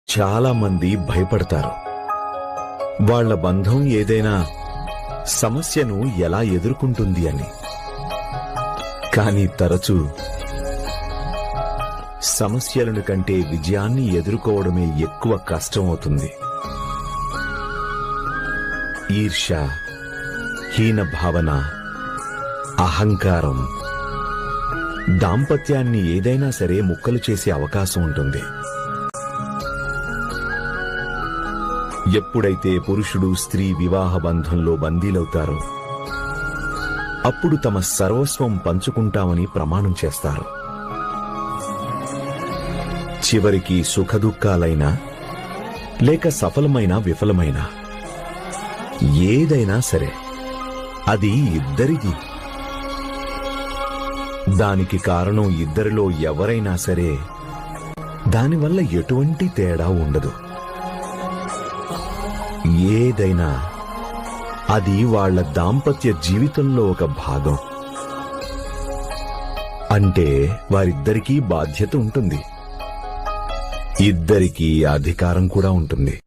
చాలా మంది భయపడతారు. వాళ్ళ బంధం ఏదైనా సమస్యను ఎలా ఎదుర్కొంటుంది అని. కానీ తరచూ సమస్యలను కంటే విజయాన్ని ఎదుర్కోవడమే ఎక్కువ కష్టమవుతుంది. ఈర్ష్య, హీన భావన, అహంకారం దాంపత్యాన్ని ఏదైనా సరే ముక్కలు చేసే అవకాశం ఉంటుంది. ఎప్పుడైతే పురుషుడు స్త్రీ వివాహ బంధంలో బందీలవుతారో అప్పుడు తమ సర్వస్వం పంచుకుంటామని ప్రమాణం చేస్తారు. చివరికి సుఖదుఖాలైనా లేక సఫలమైన విఫలమైనా ఏదైనా సరే అది ఇద్దరిది. దానికి కారణం ఇద్దరిలో ఎవరైనా సరే దానివల్ల ఎటువంటి తేడా ఉండదు. ఏదైనా అది వాళ్ళ దాంపత్య జీవితంలో ఒక భాగం. అంటే వారిద్దరికీ బాధ్యత ఉంటుంది, ఇద్దరికీ అధికారం కూడా ఉంటుంది.